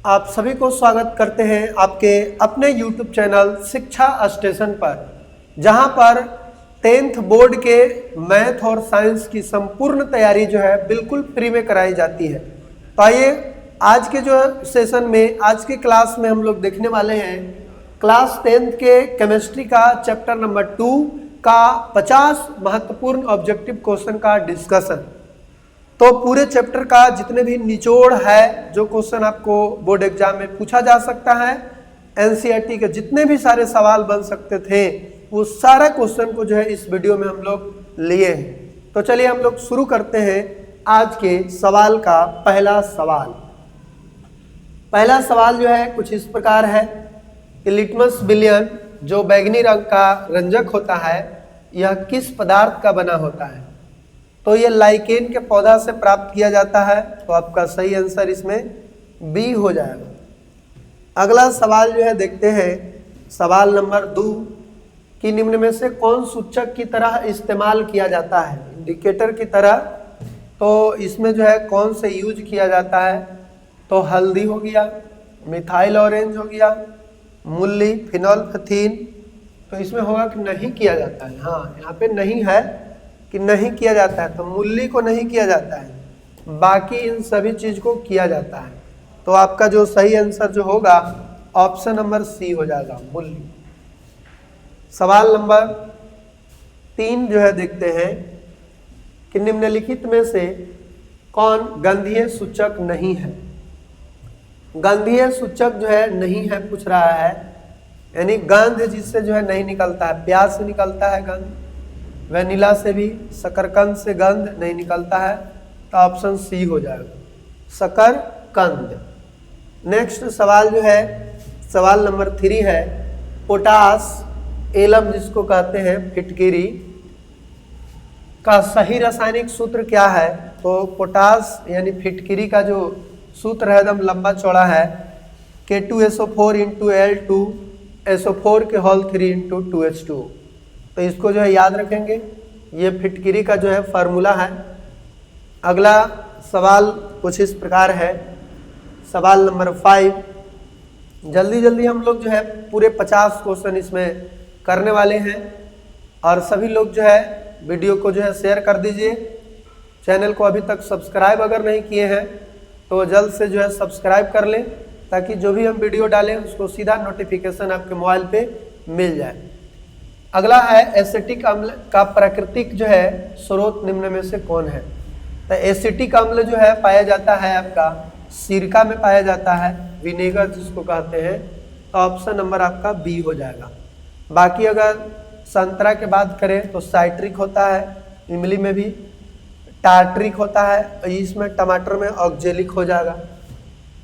आप सभी को स्वागत करते हैं आपके अपने YouTube चैनल शिक्षा स्टेशन पर, जहां पर 10th बोर्ड के मैथ और साइंस की संपूर्ण तैयारी जो है बिल्कुल फ्री में कराई जाती है। तो आइए आज के जो सेशन में, आज की क्लास में हम लोग देखने वाले हैं क्लास 10th के केमिस्ट्री का चैप्टर नंबर 2 का 50 महत्वपूर्ण ऑब्जेक्टिव क्वेश्चन का डिस्कशन। तो पूरे चैप्टर का जितने भी निचोड़ है, जो क्वेश्चन आपको बोर्ड एग्जाम में पूछा जा सकता है, एनसीईआरटी के जितने भी सारे सवाल बन सकते थे, वो सारा क्वेश्चन को जो है इस वीडियो में हम लोग लिए हैं। तो चलिए हम लोग शुरू करते हैं आज के सवाल का पहला सवाल। पहला सवाल जो है कुछ इस प्रकार है कि लिटमस विलयन जो बैंगनी रंग का रंजक होता है, यह किस पदार्थ का बना होता है? तो ये लाइकेन के पौधा से प्राप्त किया जाता है। तो आपका सही आंसर इसमें बी हो जाएगा। अगला सवाल जो है देखते हैं, सवाल नंबर 2 कि निम्न में से कौन सूचक की तरह इस्तेमाल किया जाता है, इंडिकेटर की तरह। तो इसमें जो है कौन से यूज किया जाता है? तो हल्दी हो गया, मिथाइल ऑरेंज हो गया, मूली, फिनोल्फथीन। तो इसमें होगा कि नहीं किया जाता है। हाँ, यहाँ पे नहीं है कि नहीं किया जाता है, तो मूली को नहीं किया जाता है, बाकी इन सभी चीज को किया जाता है। तो आपका जो सही आंसर जो होगा ऑप्शन नंबर सी हो जाएगा, मूली। सवाल नंबर 3 जो है देखते हैं कि निम्नलिखित में से कौन गंधीय सूचक नहीं है? गंधीय सूचक जो है नहीं है पूछ रहा है, यानी गंध जिससे जो है नहीं निकलता है। प्याज से निकलता है गंध, वेनिला से भी, शकरकंद से गंध नहीं निकलता है। तो ऑप्शन सी हो जाएगा, शकरकंद। नेक्स्ट सवाल जो है सवाल नंबर 3 है, पोटास एलम जिसको कहते हैं फिटकिरी का सही रासायनिक सूत्र क्या है? तो पोटास यानी फिटकिरी का जो सूत्र है एकदम लंबा चौड़ा है, K2SO4 × L2SO4 के होल 3 × 2H2। तो इसको जो है याद रखेंगे, ये फिटकिरी का जो है फार्मूला है। अगला सवाल कुछ इस प्रकार है, सवाल नंबर 5। जल्दी जल्दी हम लोग जो है पूरे 50 क्वेश्चन इसमें करने वाले हैं, और सभी लोग जो है वीडियो को जो है शेयर कर दीजिए। चैनल को अभी तक सब्सक्राइब अगर नहीं किए हैं तो जल्द से जो है सब्सक्राइब कर लें, ताकि जो भी हम वीडियो डालें उसको सीधा नोटिफिकेशन आपके मोबाइल पे मिल जाए। अगला है एसिटिक अम्ल का प्राकृतिक जो है स्रोत निम्न में से कौन है? तो एसिटिक अम्ल जो है पाया जाता है आपका सिरका में पाया जाता है, विनेगर जिसको कहते हैं। तो ऑप्शन नंबर आपका बी हो जाएगा। बाकी अगर संतरा के बात करें तो साइट्रिक होता है, इमली में भी टार्ट्रिक होता है, इसमें टमाटर में ऑक्जेलिक हो जाएगा।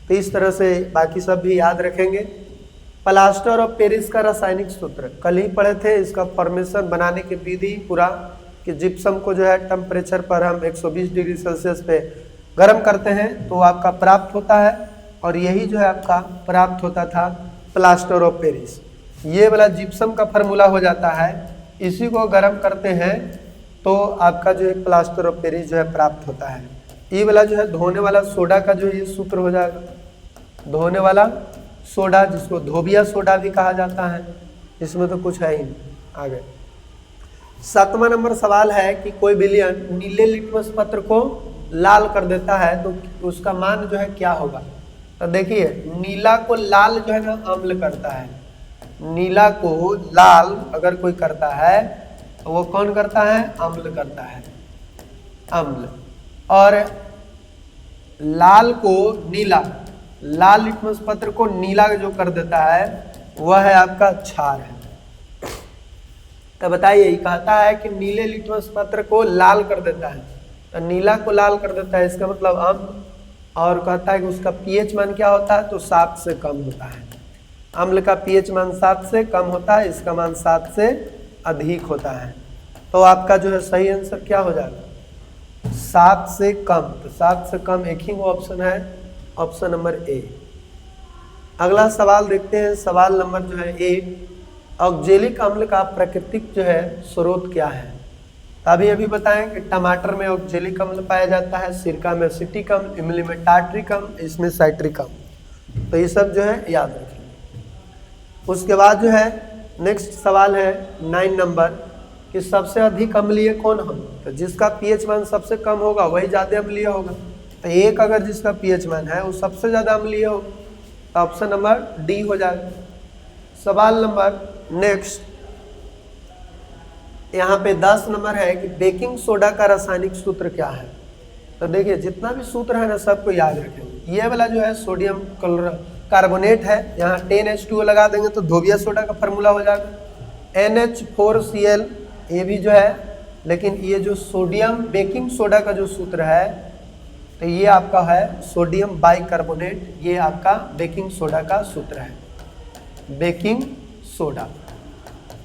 तो इस तरह से बाकी सब भी याद रखेंगे। प्लास्टर ऑफ पेरिस का रासायनिक सूत्र कल ही पढ़े थे, इसका फॉर्मेशन बनाने की विधि पूरा, कि जिप्सम को जो है टेम्परेचर पर हम 120 डिग्री सेल्सियस पे गर्म करते हैं तो आपका प्राप्त होता है, और यही जो है आपका प्राप्त होता था प्लास्टर ऑफ पेरिस। ये वाला जिप्सम का फार्मूला हो जाता है, इसी को गर्म करते हैं तो आपका जो है प्लास्टर ऑफ पेरिस जो है प्राप्त होता है। ये वाला जो है धोने वाला सोडा का जो ये सूत्र हो जाएगा, धोने वाला सोडा जिसको धोबिया सोडा भी कहा जाता है। इसमें तो कुछ है ही नहीं। आगे 7वां नंबर सवाल है कि कोई विलयन नीले लिटमस पत्र को लाल कर देता है तो उसका मान जो है क्या होगा? तो देखिए, नीला को लाल जो है ना अम्ल करता है। नीला को लाल अगर कोई करता है तो वो कौन करता है? अम्ल करता है, अम्ल। और लाल को नीला, लाल लिटमस पत्र को नीला जो कर देता है वह है आपका क्षार है। तो बताइए, ये कहता है कि नीले लिटमस पत्र को लाल कर देता है, तो नीला को लाल कर देता है, इसका मतलब अम्ल। और कहता है कि उसका पीएच मान क्या होता है? तो 7 से कम होता है। अम्ल का पीएच मान 7 से कम होता है, इसका मान 7 से अधिक होता है। तो आपका जो है सही आंसर क्या हो जाएगा? 7 से कम। तो 7 से कम एक ही वो ऑप्शन है, ऑप्शन नंबर ए। अगला सवाल देखते हैं, सवाल नंबर जो है 1, ऑक्जेलिक अम्ल का प्राकृतिक जो है स्रोत क्या है? अभी बताएं कि टमाटर में ऑक्जेलिक अम्ल पाया जाता है, सिरका में एसिटिक अम्ल, इमली में टार्ट्रिक अम्ल, इसमें साइट्रिक अम्ल। तो ये सब जो है याद रखेंगे। उसके बाद जो है नेक्स्ट सवाल है 9 नंबर कि सबसे अधिक अम्लीय कौन हो, तो जिसका पीएच मान सबसे कम होगा वही ज़्यादा अम्लीय होगा। तो एक अगर जिसका पीएच मान है वो सबसे ज़्यादा अम्लीय होगा, तो ऑप्शन नंबर डी हो जाएगा। सवाल नंबर नेक्स्ट यहाँ पे 10 नंबर है कि बेकिंग सोडा का रासायनिक सूत्र क्या है। तो देखिए जितना भी सूत्र है ना सबको याद रखेंगे। ये वाला जो है सोडियम कार्बोनेट है, यहाँ 10H2O लगा देंगे तो धोबिया सोडा का फार्मूला हो जाएगा। NH4Cl ये भी जो है, लेकिन ये जो सोडियम बेकिंग सोडा का जो सूत्र है तो ये आपका है सोडियम बाइकार्बोनेट, ये आपका बेकिंग सोडा का सूत्र है, बेकिंग सोडा।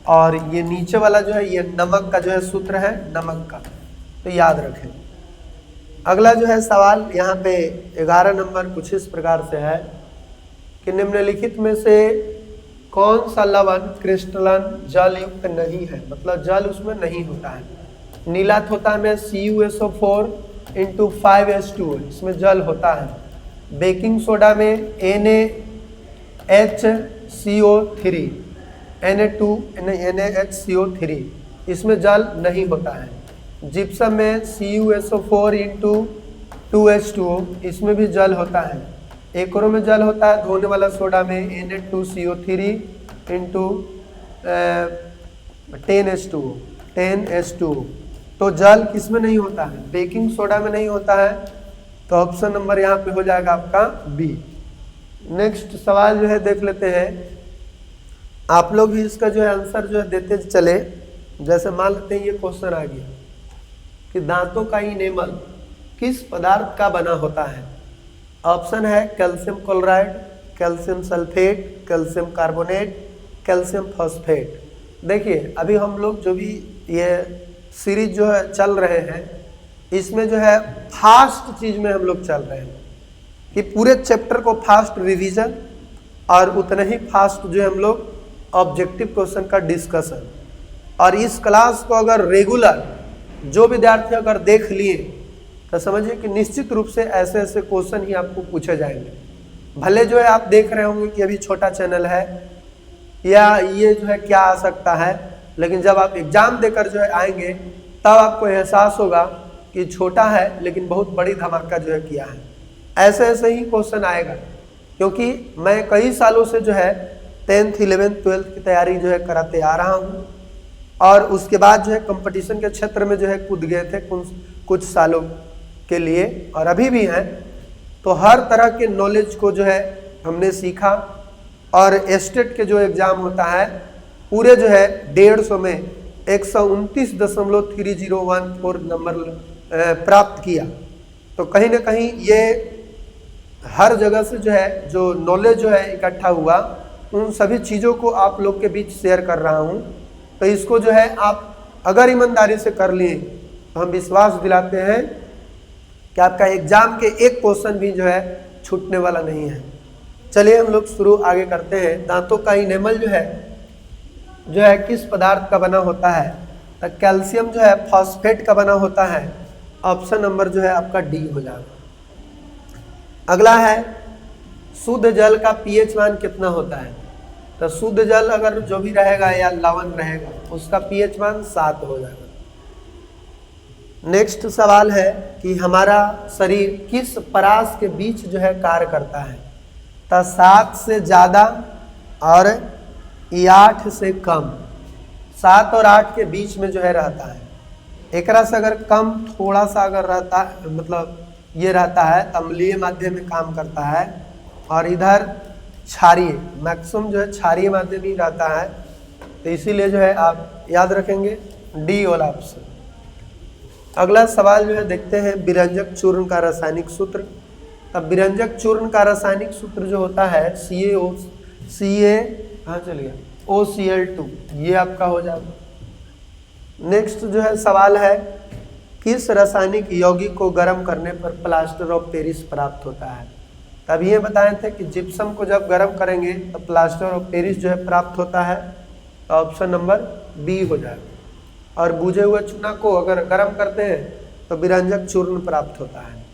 और ये नीचे वाला जो है ये नमक का जो है सूत्र है, नमक का, तो याद रखें। अगला जो है सवाल यहाँ पे 11 नंबर कुछ इस प्रकार से है कि निम्नलिखित में से कौन सा लवण क्रिस्टलन जल युक्त नहीं है, मतलब जल उसमें नहीं होता है। नीला थोथा में CuSO4 × 5H2O इसमें जल होता है। बेकिंग सोडा में NaHCO3 NaHCO3 इसमें जल नहीं होता है। जिप्सम में CuSO4 × 2H2O इसमें भी जल होता है। एकरो में जल होता है धोने वाला सोडा में Na2CO3 × 10H2O। तो जल किसमें नहीं होता है, बेकिंग सोडा में नहीं होता है, तो ऑप्शन नंबर यहाँ पे हो जाएगा आपका बी। नेक्स्ट सवाल जो है देख लेते हैं, आप लोग भी इसका जो है आंसर जो है देते चले। जैसे मान लेते हैं ये क्वेश्चन आ गया कि दांतों का इनेमल किस पदार्थ का बना होता है। ऑप्शन है calcium chloride, calcium sulphate, calcium carbonate, calcium phosphate. देखिए अभी हम लोग जो भी ये सीरीज जो है चल रहे हैं इसमें जो है फास्ट चीज में हम लोग चल रहे हैं कि पूरे चैप्टर को फास्ट रिवीजन और उतने ही फास्ट जो है हम लोग ऑब्जेक्टिव क्वेश्चन का डिस्कशन। और इस क्लास को अगर रेगुलर जो विद्यार्थी अगर देख लिए तो समझिए कि निश्चित रूप से ऐसे ऐसे क्वेश्चन ही आपको पूछे जाएंगे। भले जो है आप देख रहे होंगे कि अभी छोटा चैनल है या ये जो है क्या आ सकता है, लेकिन जब आप एग्जाम देकर जो है आएंगे तब आपको एहसास होगा कि छोटा है लेकिन बहुत बड़ी धमाका जो है किया है। ऐसे ऐसे ही क्वेश्चन आएगा, क्योंकि मैं कई सालों से जो है 10th 11th 12th की तैयारी जो है कराते आ रहा हूँ, और उसके बाद जो है कंपटीशन के क्षेत्र में जो है कूद गए थे कुछ सालों के लिए, और अभी भी हैं। तो हर तरह के नॉलेज को जो है हमने सीखा। और एस्टेट के जो एग्ज़ाम होता है पूरे जो है 150 में 129.3014 नंबर प्राप्त किया। तो कहीं ना कहीं ये हर जगह से जो है जो नॉलेज जो है इकट्ठा हुआ, उन सभी चीज़ों को आप लोग के बीच शेयर कर रहा हूँ। तो इसको जो है आप अगर ईमानदारी से कर लिए तो हम विश्वास दिलाते हैं कि आपका एग्जाम के एक क्वेश्चन भी जो है छूटने वाला नहीं है। चलिए हम लोग शुरू आगे करते हैं। दांतों का इनेमल जो है किस पदार्थ का बना होता है, तो कैल्शियम जो है फॉस्फेट का बना होता है। ऑप्शन नंबर जो है आपका डी हो जाएगा। अगला है शुद्ध जल का पीएच मान कितना होता है। तो शुद्ध जल अगर जो भी रहेगा या लवण रहेगा उसका पीएच मान 7 हो जाएगा। नेक्स्ट सवाल है कि हमारा शरीर किस परास के बीच जो है कार्य करता है। तो 7 से ज़्यादा और 8 से कम, 7 और 8 के बीच में जो है रहता है। एक से अगर कम थोड़ा सा अगर रहता है, मतलब ये रहता है अम्लीय माध्यम में काम करता है, और इधर क्षारीय मैक्सिमम जो है क्षारीय माध्यम ही रहता है। तो इसीलिए जो है आप याद रखेंगे डी वाला ऑप्शन। अगला सवाल जो है देखते हैं विरंजक चूर्ण का रासायनिक सूत्र। अब विरंजक चूर्ण का रासायनिक सूत्र जो होता है OCl2, ये आपका हो जाएगा। नेक्स्ट जो है सवाल है किस रासायनिक यौगिक को गर्म करने पर प्लास्टर ऑफ पेरिस प्राप्त होता है। तब ये बताए थे कि जिप्सम को जब गर्म करेंगे तो प्लास्टर ऑफ पेरिस जो है प्राप्त होता है। तो ऑप्शन नंबर बी हो जाएगा। और बुझे हुए चूना को अगर गर्म करते हैं तो विरंजक चूर्ण प्राप्त होता है।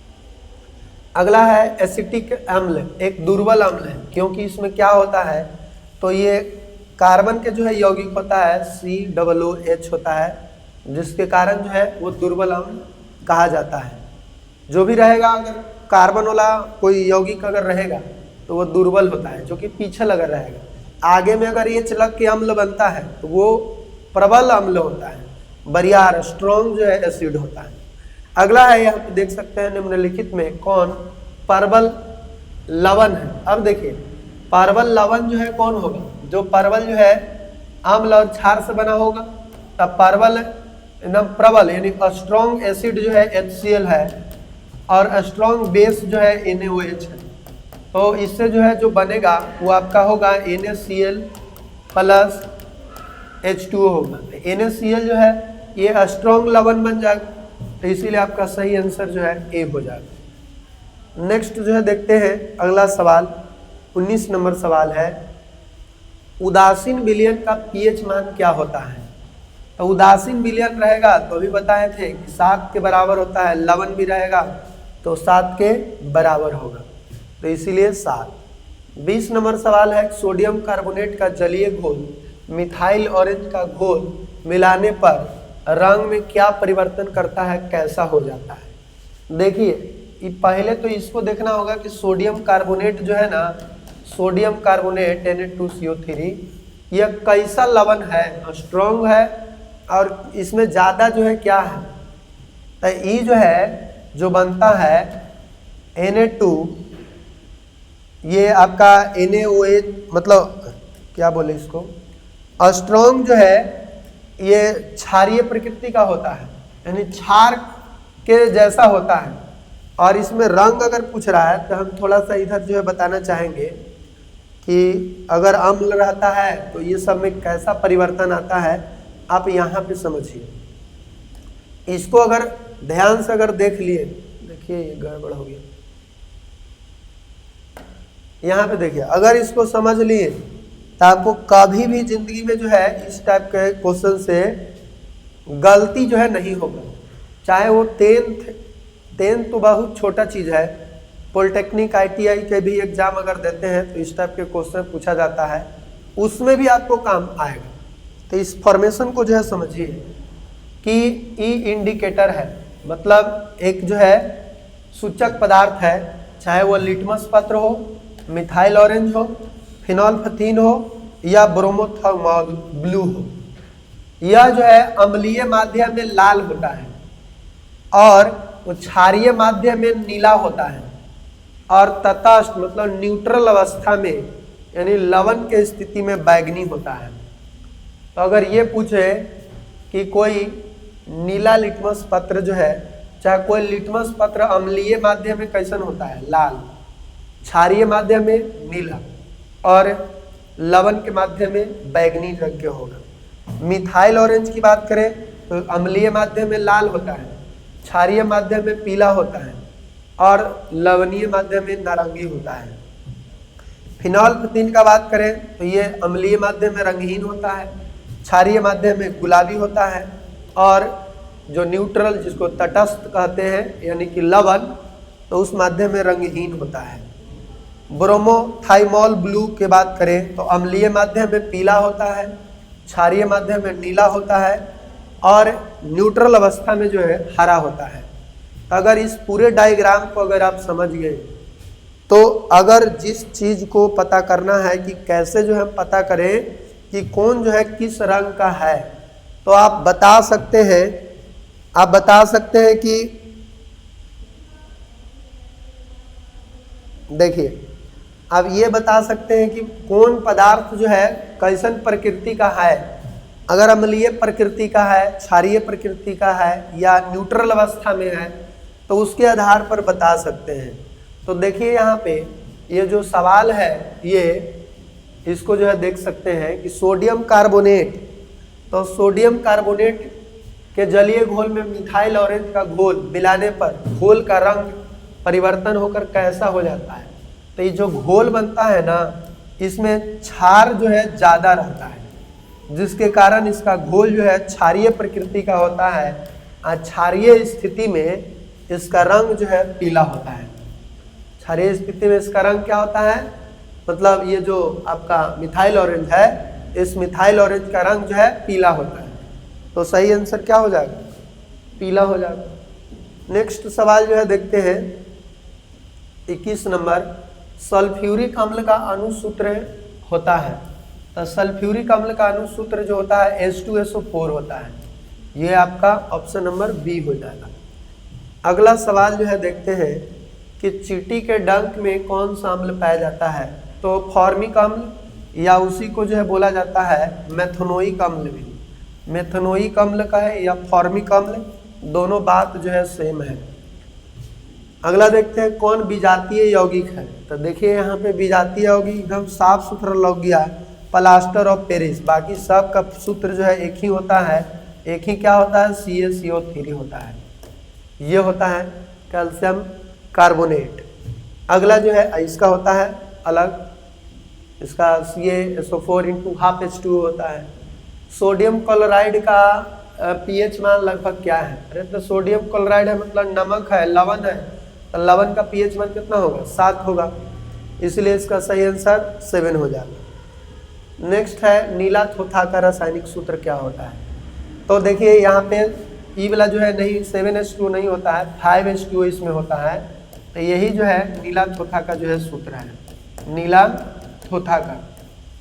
अगला है एसिटिक अम्ल, एक दुर्बल अम्ल है, क्योंकि इसमें क्या होता है, तो ये कार्बन के जो है यौगिक होता है COOH होता है, जिसके कारण जो है वो दुर्बल अम्ल कहा जाता है। जो भी रहेगा, अगर कार्बन वाला कोई यौगिक अगर रहेगा तो वो दुर्बल होता है, जो कि पीछे लगा रहेगा। आगे में अगर ये लग के अम्ल बनता है तो वो प्रबल अम्ल होता है, बरियार स्ट्रॉन्ग जो है एसिड होता है। अगला है, यहाँ पे देख सकते हैं निम्नलिखित में कौन परबल लवण है। अब देखिए परबल लवण जो है कौन होगा, जो परबल जो है अम्ल और क्षार से बना होगा, तब परबल एकदम प्रबल यानी स्ट्रॉन्ग एसिड जो है HCl है और स्ट्रॉन्ग बेस जो है NaOH है। तो इससे जो है जो बनेगा वो आपका होगा NaCl प्लस H2O होगा। NaCl जो है ये स्ट्रॉन्ग लवण बन जाएगा, तो इसीलिए आपका सही आंसर जो है A हो जाएगा। नेक्स्ट जो है देखते हैं अगला सवाल, 19 नंबर सवाल है, उदासीन विलयन का pH मान क्या होता है। तो उदासीन विलयन रहेगा तो अभी बताए थे कि 7 के बराबर होता है, लवण भी रहेगा तो 7 के बराबर होगा, तो इसीलिए 7। 20 नंबर सवाल है, सोडियम कार्बोनेट का जलीय घोल मिथाइल ऑरेंज का घोल मिलाने पर रंग में क्या परिवर्तन करता है, कैसा हो जाता है। देखिए पहले तो इसको देखना होगा कि सोडियम कार्बोनेट जो है ना, सोडियम कार्बोनेट Na2CO3 यह कैसा लवण है, स्ट्रॉन्ग है और इसमें ज़्यादा जो है क्या है, तो ये जो है जो बनता है Na2, ये आपका NaOH मतलब क्या बोले इसको, स्ट्रॉन्ग जो है ये क्षारीय प्रकृति का होता है, यानी क्षार के जैसा होता है। और इसमें रंग अगर पूछ रहा है तो हम थोड़ा सा इधर जो है बताना चाहेंगे कि अगर अम्ल रहता है तो ये सब में कैसा परिवर्तन आता है, आप यहाँ पे समझिए। इसको अगर ध्यान से अगर देख लिए, देखिए ये गड़बड़ हो गया, यहाँ पे देखिए, अगर इसको समझ लिए तो आपको कभी भी जिंदगी में जो है इस टाइप के क्वेश्चन से गलती जो है नहीं होगा। चाहे वो टेंथ तो बहुत छोटा चीज़ है, पॉलिटेक्निक ITI के भी एग्जाम अगर देते हैं तो इस टाइप के क्वेश्चन पूछा जाता है, उसमें भी आपको काम आएगा। तो इस फॉर्मेशन को जो है समझिए कि ई इंडिकेटर है, मतलब एक जो है सूचक पदार्थ है, चाहे वो लिटमस पत्र हो, मिथाइल ऑरेंज हो, फिनोल्फथीन हो या ब्रोमोथर्मल ब्लू हो। यह जो है अम्लीय माध्यम में लाल होता है और वो क्षारीय माध्यम में नीला होता है और तटस्थ मतलब न्यूट्रल अवस्था में यानी लवण के स्थिति में बैंगनी होता है। तो अगर ये पूछे कि कोई नीला लिटमस पत्र जो है, चाहे कोई लिटमस पत्र अम्लीय माध्यम में कैसन होता है, लाल, क्षारीय माध्यम में नीला और लवण के माध्यम में बैंगनी रंग के होगा। मिथाइल ऑरेंज की बात करें तो अम्लीय माध्यम में लाल होता है, क्षारीय माध्यम में पीला होता है और लवणीय माध्यम में नारंगी होता है। फिनोल्फथीन का बात करें तो ये अम्लीय माध्यम में रंगहीन होता है, क्षारीय माध्यम में गुलाबी होता है और जो न्यूट्रल जिसको तटस्थ कहते हैं यानी कि लवण, तो उस माध्यम में रंगहीन होता है। ब्रोमोथाइमोल ब्लू की बात करें तो अम्लीय माध्यम में पीला होता है, क्षारीय माध्यम में नीला होता है और न्यूट्रल अवस्था में जो है हरा होता है। तो अगर इस पूरे डायग्राम को अगर आप समझ गए तो अगर जिस चीज़ को पता करना है कि कैसे जो है पता करें कि कौन जो है किस रंग का है, तो आप बता सकते हैं कि देखिए आप ये बता सकते हैं कि कौन पदार्थ जो है कैसन प्रकृति का है, अगर अम्लीय प्रकृति का है, क्षारीय प्रकृति का है या न्यूट्रल अवस्था में है, तो उसके आधार पर बता सकते हैं। तो देखिए यहाँ पे ये जो सवाल है ये इसको जो है देख सकते हैं कि सोडियम कार्बोनेट, तो सोडियम कार्बोनेट के जलीय घोल में मिथाइल ऑरेंज का घोल मिलाने पर घोल का रंग परिवर्तन होकर कैसा हो जाता है। तो ये जो घोल बनता है ना, इसमें क्षार जो है ज़्यादा रहता है, जिसके कारण इसका घोल जो है क्षारीय प्रकृति का होता है और क्षारीय स्थिति में इसका रंग जो है पीला होता है। क्षारीय स्थिति में इसका रंग क्या होता है, मतलब ये जो आपका मिथाइल ऑरेंज है, इस मिथाइल ऑरेंज का रंग जो है पीला होता है। तो सही आंसर क्या हो जाएगा, पीला हो जाएगा। नेक्स्ट सवाल जो है देखते हैं 21 नंबर, सल्फ्यूरिक अम्ल का अणुसूत्र होता है। तो सल्फ्यूरिक अम्ल का अणुसूत्र जो होता है H2SO4 होता है। ये आपका ऑप्शन नंबर बी हो जाएगा। अगला सवाल जो है देखते हैं कि चींटी के डंक में कौन सा अम्ल पाया जाता है। तो फॉर्मिक अम्ल या उसी को जो है बोला जाता है मेथनोइक अम्ल भी। मेथनोइक अम्ल का है या फॉर्मिक अम्ल, दोनों बात जो है सेम है। अगला देखते हैं कौन विजातीय यौगिक है। तो देखिए यहाँ पे विजातीय यौगिक एकदम साफ सुथरा लग गया, प्लास्टर ऑफ पेरिस। बाकी सब का सूत्र जो है एक ही होता है, एक ही क्या होता है, CaCO3 होता है। ये होता है कैल्शियम कार्बोनेट। अगला जो है इसका होता है अलग, इसका CaSO4 × ½ H2O होता है। सोडियम क्लोराइड का pH मान लगभग क्या है, अरे तो सोडियम क्लोराइड है मतलब नमक है, लवण है, तो लवण का pH मान कितना होगा, 7 होगा, इसलिए इसका सही आंसर 7 हो जाएगा। नेक्स्ट है नीला थोथा का रासायनिक सूत्र क्या होता है। तो देखिए यहाँ पे ई वाला जो है नहीं, 7H2O नहीं होता है, 5H2O इसमें होता है। तो यही जो है नीला थोथा का जो है सूत्र है, नीला थोथा का।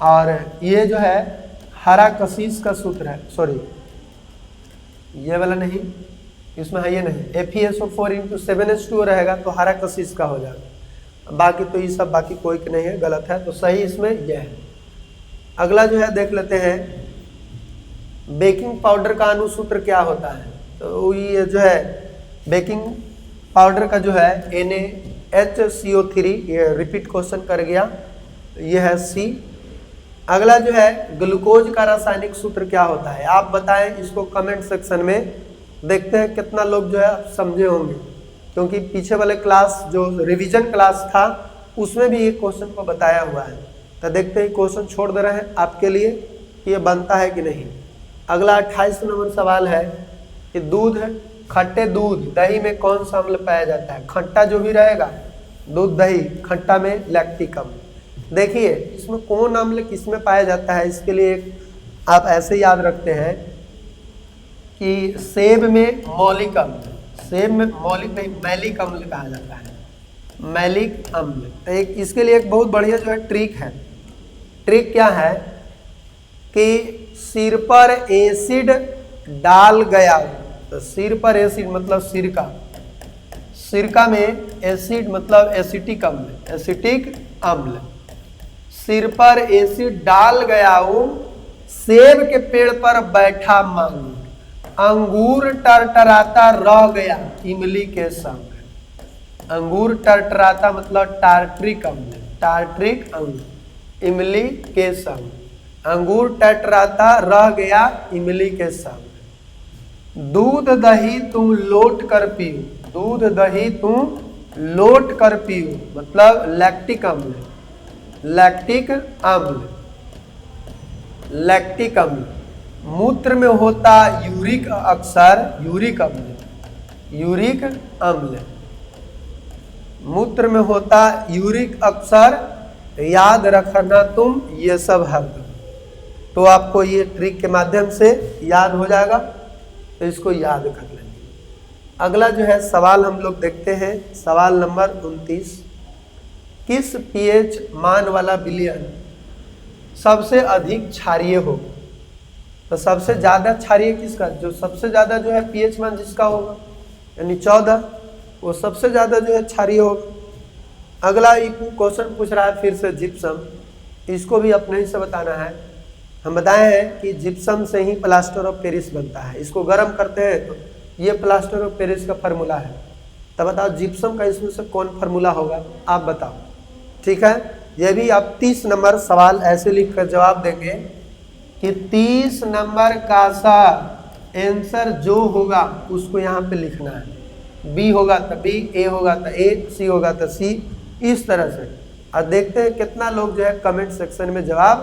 और ये जो है हरा कशिश का सूत्र है, सॉरी ये वाला नहीं, इसमें है ये नहीं, FeSO4 × 7H2O रहेगा तो हरा कशिश का हो जाएगा। बाकी तो ये सब बाकी कोई नहीं है, गलत है, तो सही इसमें यह है। अगला जो है देख लेते हैं बेकिंग पाउडर का अणुसूत्र क्या होता है। तो ये जो है बेकिंग पाउडर का जो है NaHCO3, ये रिपीट क्वेश्चन कर गया, ये है C। अगला जो है ग्लूकोज का रासायनिक सूत्र क्या होता है, आप बताएं इसको कमेंट सेक्शन में। देखते हैं कितना लोग जो है समझे होंगे, क्योंकि पीछे वाले क्लास जो रिवीजन क्लास था उसमें भी ये क्वेश्चन को बताया हुआ है। तो देखते हैं क्वेश्चन छोड़ दे रहे हैं आपके लिए कि ये बनता है कि नहीं। अगला 28 नंबर सवाल है कि दूध, खट्टे दूध दही में कौन सा अम्ल पाया जाता है। खट्टा जो भी रहेगा दूध दही, खट्टा में लैक्टिक अम्ल। देखिए इसमें कौन अम्ल किस में पाया जाता है, इसके लिए आप ऐसे याद रखते हैं कि सेब में मौलिक अम्ल, सेब में मौलिक नहीं मैलिक अम्ल कहा जाता है, मैलिक अम्ल। तो एक इसके लिए एक बहुत बढ़िया जो है ट्रिक है। ट्रिक क्या है कि सिर पर एसिड डाल गया, तो सिर पर एसिड मतलब सिरका, सिरका में एसिड मतलब एसिटिक अम्ल, एसिटिक अम्ल। सिर पर एसिड डाल गया हूं, सेब के पेड़ पर बैठा मांगू, अंगूर टरटराता रह गया इमली के संग। अंगूर टरटराता मतलब टार्ट्रिक अम्ल, टार्ट्रिक अम्ल, इमली के संग। अंगूर टरटराता रह गया इमली के संग। दूध दही तुम लोट कर पियो, दूध दही तुम लोट कर पियो मतलब लैक्टिक अम्ल, लैक्टिक अम्ल, लैक्टिक अम्ल। मूत्र में होता यूरिक अक्सर, यूरिक अम्ल, यूरिक अम्ल। मूत्र में होता यूरिक अक्सर, याद रखना तुम ये सब हद। तो आपको ये ट्रिक के माध्यम से याद हो जाएगा, तो इसको याद कर लेंगे। अगला जो है सवाल हम लोग देखते हैं, सवाल नंबर 29। किस pH मान वाला विलयन सबसे अधिक क्षारीय हो। तो सबसे ज़्यादा क्षारीय किसका, जो सबसे ज़्यादा जो है pH मान जिसका होगा यानी 14, वो सबसे ज़्यादा जो है क्षारीय होगा। अगला एक क्वेश्चन पूछ रहा है फिर से जिप्सम, इसको भी अपने ही से बताना है। हम बताए हैं कि जिप्सम से ही प्लास्टर ऑफ पेरिस बनता है, इसको गर्म करते हैं तो ये प्लास्टर ऑफ पेरिस का फार्मूला है। तब बताओ जिप्सम का इसमें से कौन फार्मूला होगा, आप बताओ। ठीक है, ये भी आप 30 नंबर सवाल ऐसे लिख कर जवाब देंगे कि 30 नंबर का सा आंसर जो होगा उसको यहाँ पे लिखना है। बी होगा तो बी, ए होगा तो ए, सी होगा तो सी, इस तरह से। और देखते हैं कितना लोग जो है कमेंट सेक्शन में जवाब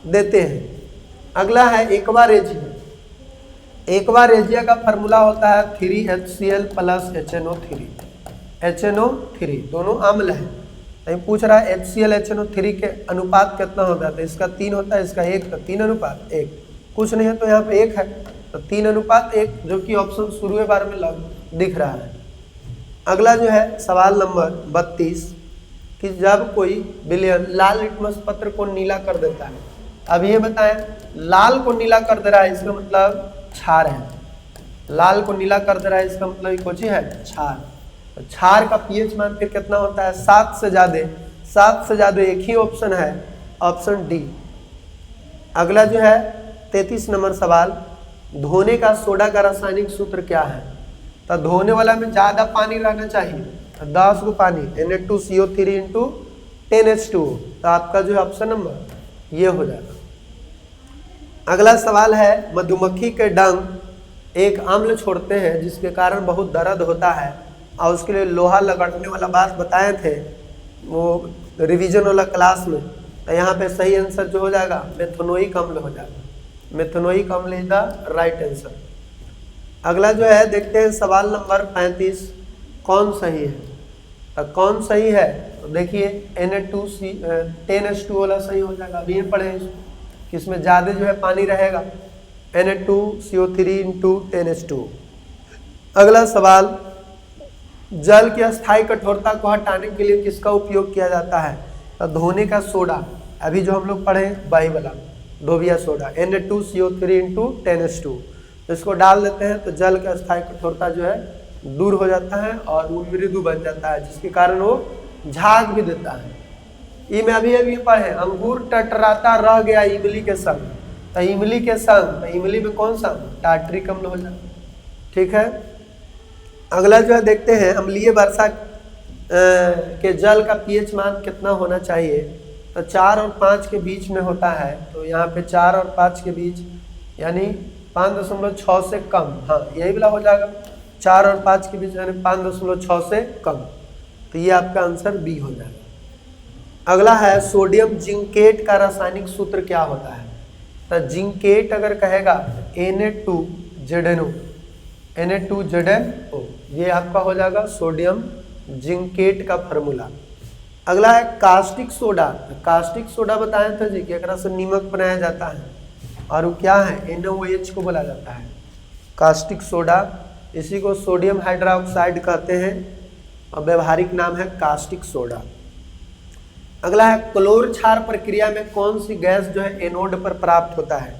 देते हैं। अगला है एक्वा रेजिया। एक्वा रेजिया का फार्मूला होता है 3HCl + HNO3, HNO3 दोनों अम्ल है। तो ये पूछ रहा है HCl HNO3 के अनुपात कितना होता है, तो इसका 3 होता है, इसका 1, तो 3 अनुपात 1, कुछ नहीं है तो यहाँ पे 1 है, तो 3 अनुपात 1, जो कि ऑप्शन शुरू बार में दिख रहा है। अगला जो है सवाल नंबर 32 कि जब कोई विलयन लाल लिटमस पत्र को नीला कर देता है, अब ये बताएं लाल को नीला कर दे रहा है इसका मतलब क्षार है, लाल को नीला कर दे रहा है इसका मतलब ये कोची है, क्षार। तो क्षार का पीएच मान फिर कितना होता है, 7 से ज्यादा, 7 से ज्यादा एक ही ऑप्शन है, ऑप्शन डी। अगला जो है 33 नंबर सवाल, धोने का सोडा का रासायनिक सूत्र क्या है, तो धोने वाला में ज्यादा पानी रहना चाहिए, 10 गो पानी Na2CO3 इंटू 10H2, तो आपका जो है ऑप्शन नंबर ये हो जाएगा। अगला सवाल है, मधुमक्खी के डंक एक अम्ल छोड़ते हैं जिसके कारण बहुत दर्द होता है और उसके लिए लोहा लगड़ने वाला बात बताए थे वो रिवीजन वाला क्लास में, तो यहाँ पे सही आंसर जो हो जाएगा मेथनोइक अम्ल हो जाएगा, मेथनोइक अम्ल इज द राइट आंसर। अगला जो है देखते हैं सवाल नंबर 35, कौन सही है, तो कौन सही है, तो देखिए Na210H2 वाला सही हो जाएगा, अभी पढ़े किसमें ज़्यादा जो है पानी रहेगा, Na2CO3 इंटू 10H2। अगला सवाल, जल की अस्थायी कठोरता को हटाने के लिए किसका उपयोग किया जाता है, तो धोने का सोडा, अभी जो हम लोग पढ़े वही वाला धोबिया सोडा Na2CO3 इंटू 10H2, तो इसको डाल देते हैं तो जल का अस्थायी कठोरता जो है दूर हो जाता है और वो मृदु बन जाता है, जिसके कारण वो झाग भी देता है। ये में अभी पढ़े, अंगूर टटराता रह गया इमली के संग, तो इमली के संग, तो इमली में कौन सा टार्ट्रिक अम्ल हो जाता है, ठीक है। अगला जो है देखते हैं, अम्लीय वर्षा के जल का पीएच मान कितना होना चाहिए, तो 4 और 5 के बीच में होता है, तो यहाँ पे 4 और 5 के बीच यानी 5.6 से कम, हाँ यही वाला हो जाएगा, 4 और 5 के बीच यानी 5.6 से कम, तो ये आपका आंसर बी हो जाएगा। अगला है, सोडियम जिंकेट का रासायनिक सूत्र क्या होता है, तो जिंकेट अगर कहेगा Na2ZNO, Na2ZNO, ये आपका हो जाएगा सोडियम जिंकेट का फार्मूला। अगला है कास्टिक सोडा, कास्टिक सोडा बताया था जी कि एकरा से नीमक बनाया जाता है और वो क्या है, NaOH को बोला जाता है कास्टिक सोडा, इसी को सोडियम हाइड्रोक्साइड कहते हैं और व्यवहारिक नाम है कास्टिक सोडा। अगला है, क्लोर क्षार प्रक्रिया में कौन सी गैस जो है एनोड पर प्राप्त होता है,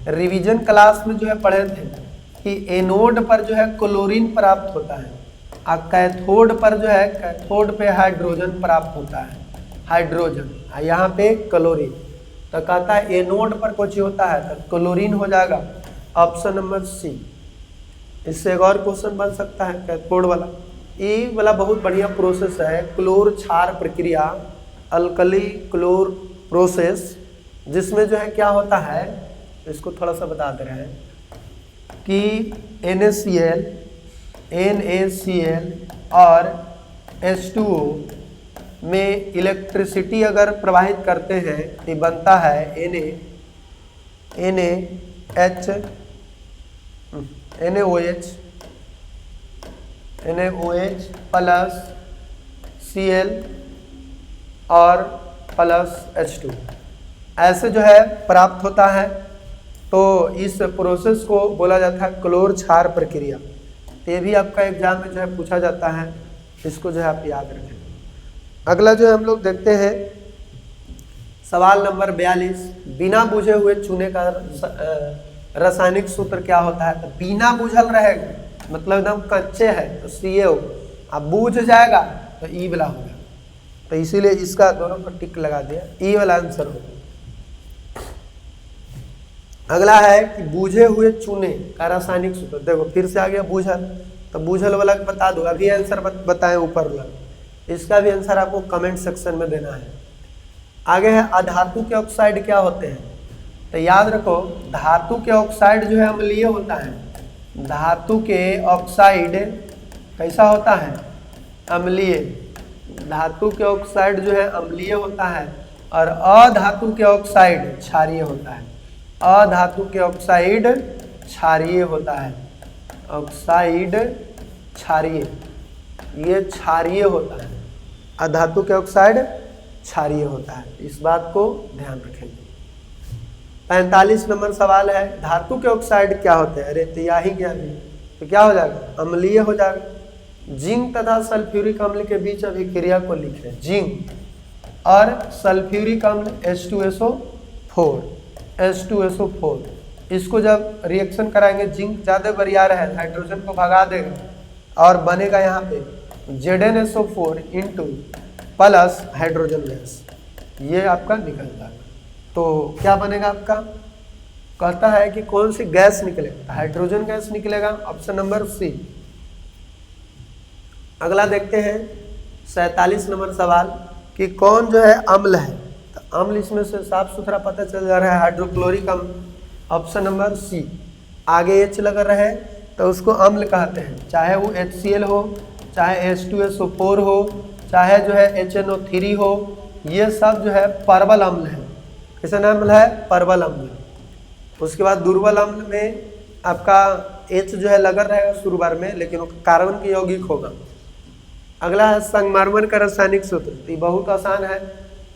रिवीजन क्लास में जो है पढ़े थे कि एनोड पर जो है क्लोरीन प्राप्त होता है और कैथोड पर जो है, कैथोड पे हाइड्रोजन प्राप्त होता है, हाइड्रोजन, यहाँ पे क्लोरीन, तो कहता है एनोड पर कुछ होता है तो क्लोरीन हो जाएगा, ऑप्शन नंबर सी। इससे एक और क्वेश्चन बन सकता है कैथोड वाला, ये वाला बहुत बढ़िया प्रोसेस है, क्लोर क्षार प्रक्रिया, अल्कली क्लोर प्रोसेस, जिसमें जो है क्या होता है, इसको थोड़ा सा बता दे रहे हैं कि NaCl, NaCl और H2O में इलेक्ट्रिसिटी अगर प्रवाहित करते हैं तो बनता है NaOH प्लस Cl और प्लस H2, ऐसे जो है प्राप्त होता है, तो इस प्रोसेस को बोला जाता है क्लोर क्षार प्रक्रिया। तो ये भी आपका एग्जाम में जो है पूछा जाता है, इसको जो है आप याद रखें। अगला जो है हम लोग देखते हैं सवाल नंबर 42, बिना बुझे हुए चूने का रासायनिक सूत्र क्या होता है, तो बिना बुझल रहेगा मतलब एकदम कच्चे है तो CaO, अब बूझ जाएगा तो ई वाला होगा, तो इसीलिए इसका दोनों पर टिक लगा दिया, ई वाला आंसर होगा। अगला है कि बूझे हुए चूने का रासायनिक सूत्र, देखो फिर से आ गया बूझल, तो बूझल वाला बता दो, अभी आंसर बताएं ऊपर वाला, इसका भी आंसर आपको कमेंट सेक्शन में देना है। आगे है, अधातु के ऑक्साइड क्या होते हैं, तो याद रखो धातु के ऑक्साइड जो है अम्लीय होता है, धातु के ऑक्साइड कैसा होता है, अम्लीय, धातु के ऑक्साइड जो है अम्लीय होता है और अधातु के ऑक्साइड क्षारीय होता है, अधातु के ऑक्साइड क्षारीय होता है, ऑक्साइड क्षारीय, ये क्षारीय होता है, अधातु के ऑक्साइड क्षारीय होता है, इस बात को ध्यान रखेंगे। 45 नंबर सवाल है, धातु के ऑक्साइड क्या होते हैं? अरे तो यही ज्ञान है, तो क्या हो जाएगा? अम्लीय हो जाएगा। जिंक तथा सल्फ्यूरिक अम्ल के बीच अभिक्रिया को लिखें। जिंक और सल्फ्यूरिक अम्ल H2SO4, H2SO4, इसको जब रिएक्शन कराएंगे, जिंक ज़्यादा बरियार है, हाइड्रोजन को भगा देगा और बनेगा यहाँ पे ZnSO4 into plus hydrogen gas, ये आपका निकल जाएगा। तो क्या बनेगा आपका? कहता है कि कौन सी गैस निकलेगा? हाइड्रोजन गैस निकलेगा, ऑप्शन नंबर सी। अगला देखते हैं 47 नंबर सवाल कि कौन जो है अम्ल है? तो अम्ल इसमें से साफ सुथरा पता चल जा रहा है, हाइड्रोक्लोरिक अम्ल, ऑप्शन नंबर सी। आगे H लगा रहे तो उसको अम्ल कहते हैं, चाहे वो HCl हो, चाहे H2SO4 हो, चाहे जो है HNO3 हो, ये सब जो है परवल अम्ल है। कैसा नाम है? परवल अम्ल। उसके बाद दुर्बल अम्ल में आपका H जो है लगा रहेगा शुरुआर में, लेकिन वो कार्बन की यौगिक होगा। अगला है संगमरमर का रासायनिक सूत्र, ये बहुत आसान है,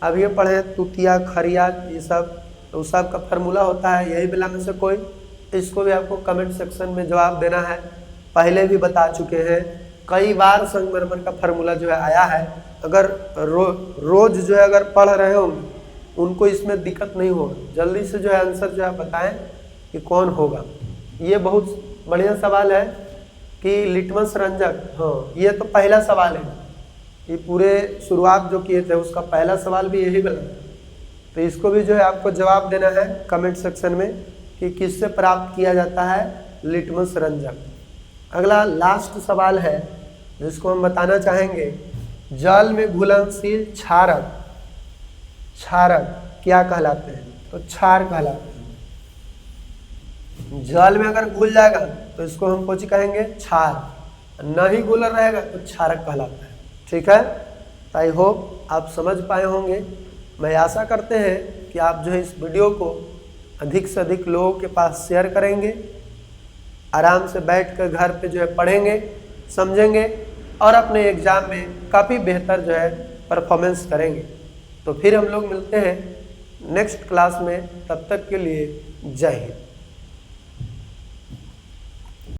अभी पढ़े, तुतिया, खरिया, ये सब तो सब का फार्मूला होता है, यही बिला में से कोई। इसको भी आपको कमेंट सेक्शन में जवाब देना है, पहले भी बता चुके हैं, कई बार संगमरमर का फार्मूला जो है आया है। अगर रोज जो है अगर पढ़ रहे होंगे उनको इसमें दिक्कत नहीं होगा, जल्दी से जो है आंसर जो है बताएं कि कौन होगा। ये बहुत बढ़िया सवाल है कि लिटमस रंजक, हाँ ये तो पहला सवाल है, ये पूरे शुरुआत जो किए थे उसका पहला सवाल भी यही बना, तो इसको भी जो है आपको जवाब देना है कमेंट सेक्शन में कि किससे प्राप्त किया जाता है लिटमस रंजक। अगला लास्ट सवाल है जिसको हम बताना चाहेंगे, जल में घुलनशील क्षारक, क्षारक क्या कहलाते हैं? तो क्षार कहलाते हैं। जल में अगर घुल जाएगा तो इसको हम कुछ कहेंगे क्षार, नहीं घुल रहेगा तो क्षारक कहलाता है। ठीक है, आई होप आप समझ पाए होंगे। मैं आशा करते हैं कि आप जो है इस वीडियो को अधिक से अधिक लोगों के पास शेयर करेंगे, आराम से बैठ कर घर पे जो है पढ़ेंगे, समझेंगे और अपने एग्ज़ाम में काफ़ी बेहतर जो है परफॉर्मेंस करेंगे। तो फिर हम लोग मिलते हैं नेक्स्ट क्लास में, तब तक के लिए जय हिंद।